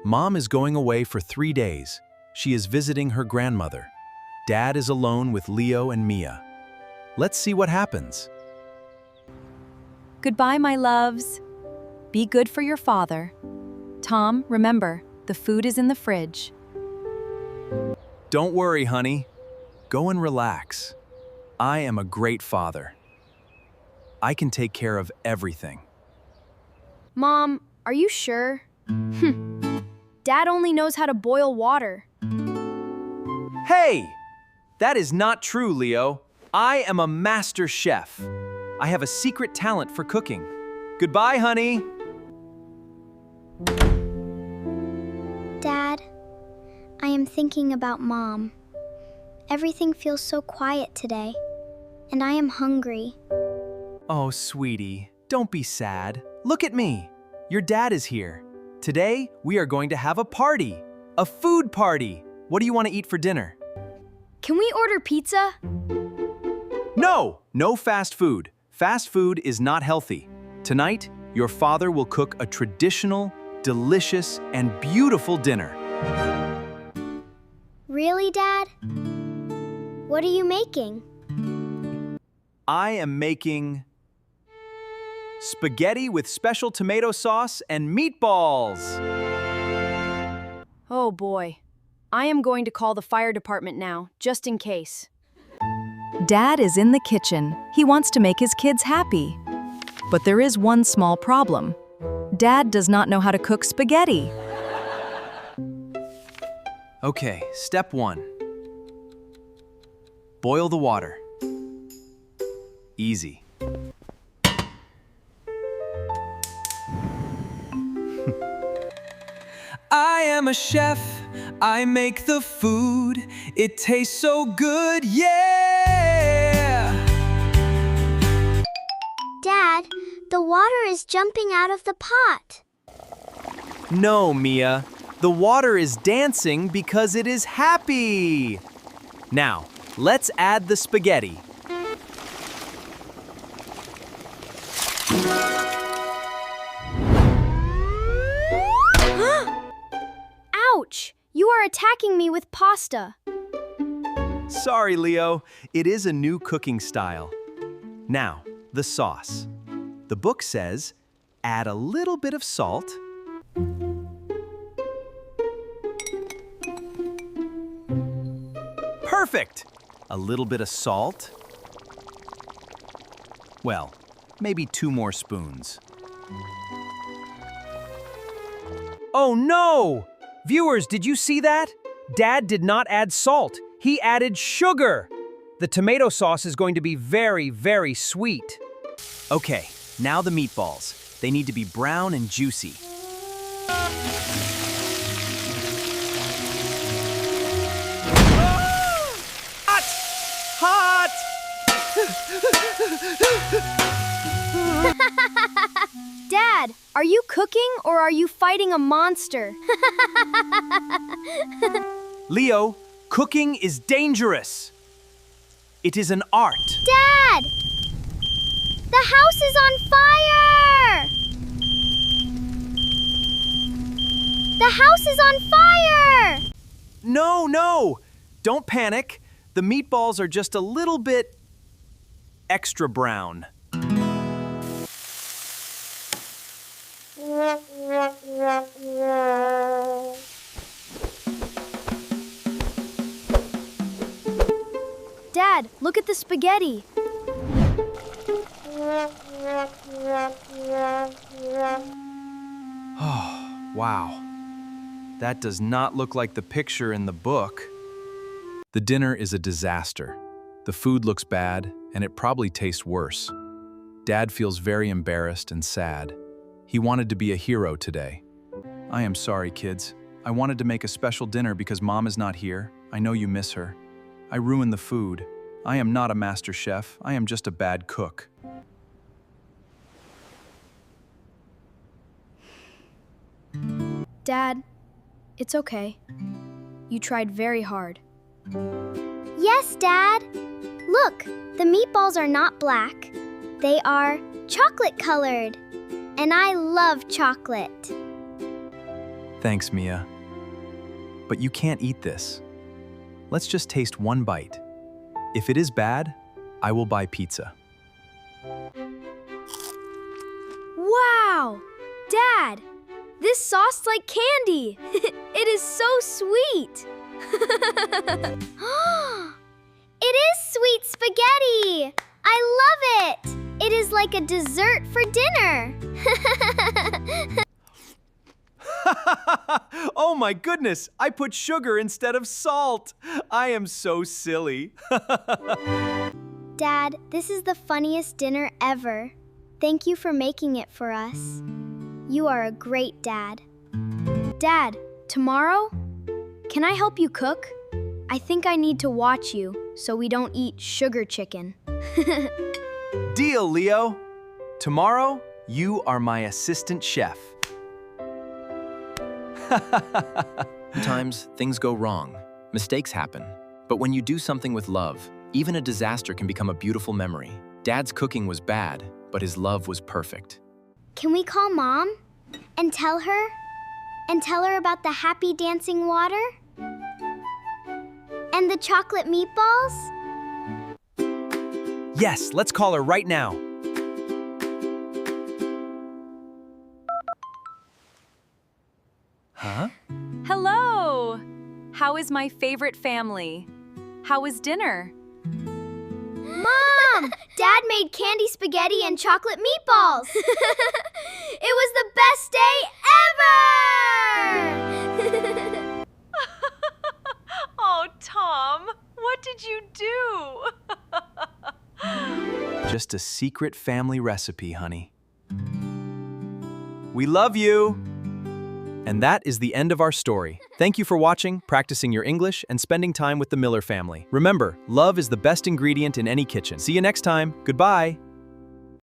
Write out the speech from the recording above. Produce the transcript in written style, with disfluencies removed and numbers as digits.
Mom is going away for 3 days. She is visiting her grandmother. Dad is alone with Leo and Mia. Let's see what happens. Goodbye, my loves. Be good for your father. Tom, remember, the food is in the fridge. Don't worry, honey. Go and relax. I am a great father. I can take care of everything. Mom, are you sure? Dad only knows how to boil water. Hey! That is not true, Leo. I am a master chef. I have a secret talent for cooking. Goodbye, honey. Dad, I am thinking about Mom. Everything feels so quiet today, and I am hungry. Oh, sweetie, don't be sad. Look at me. Your dad is here. Today, we are going to have a party. A food party. What do you want to eat for dinner? Can we order pizza? No! No fast food. Fast food is not healthy. Tonight, your father will cook a traditional, delicious, and beautiful dinner. Really, Dad? What are you making? I am making spaghetti with special tomato sauce and meatballs. Oh boy. I am going to call the fire department now, just in case. Dad is in the kitchen. He wants to make his kids happy. But there is one small problem. Dad does not know how to cook spaghetti. Okay, step 1. Boil the water. Easy. I am a chef. I make the food. It tastes so good, yeah! Dad, the water is jumping out of the pot. No, Mia. The water is dancing because it is happy. Now, let's add the spaghetti. Ouch! You are attacking me with pasta. Sorry, Leo. It is a new cooking style. Now, the sauce. The book says, add a little bit of salt. Perfect! A little bit of salt. Well, maybe 2 more spoons. Oh no! Viewers, did you see that? Dad did not add salt. He added sugar. The tomato sauce is going to be very, very sweet. Okay, now the meatballs. They need to be brown and juicy. Hot! Hot! Dad, are you cooking or are you fighting a monster? Leo, cooking is dangerous. It is an art. Dad! The house is on fire! The house is on fire! No, no! Don't panic. The meatballs are just a little bit extra brown. Dad, look at the spaghetti. Oh, wow. That does not look like the picture in the book. The dinner is a disaster. The food looks bad, and it probably tastes worse. Dad feels very embarrassed and sad. He wanted to be a hero today. I am sorry, kids. I wanted to make a special dinner because Mom is not here. I know you miss her. I ruined the food. I am not a master chef. I am just a bad cook. Dad, it's okay. You tried very hard. Yes, Dad. Look, the meatballs are not black. They are chocolate colored. And I love chocolate. Thanks, Mia. But you can't eat this. Let's just taste one bite. If it is bad, I will buy pizza. Wow! Dad, this sauce like candy. It is so sweet. It is sweet spaghetti! I love it! It is like a dessert for dinner. Oh my goodness, I put sugar instead of salt. I am so silly. Dad, this is the funniest dinner ever. Thank you for making it for us. You are a great dad. Dad, tomorrow? Can I help you cook? I think I need to watch you so we don't eat sugar chicken. Deal, Leo. Tomorrow, you are my assistant chef. Sometimes things go wrong, mistakes happen. But when you do something with love, even a disaster can become a beautiful memory. Dad's cooking was bad, but his love was perfect. Can we call Mom and tell her? And tell her about the happy dancing water? And the chocolate meatballs? Yes, let's call her right now. Huh? Hello! How is my favorite family? How was dinner? Mom! Dad made candy spaghetti and chocolate meatballs. It was the best day ever! Oh, Tom, what did you do? Just a secret family recipe, honey. We love you! And that is the end of our story. Thank you for watching, practicing your English, and spending time with the Miller family. Remember, love is the best ingredient in any kitchen. See you next time. Goodbye.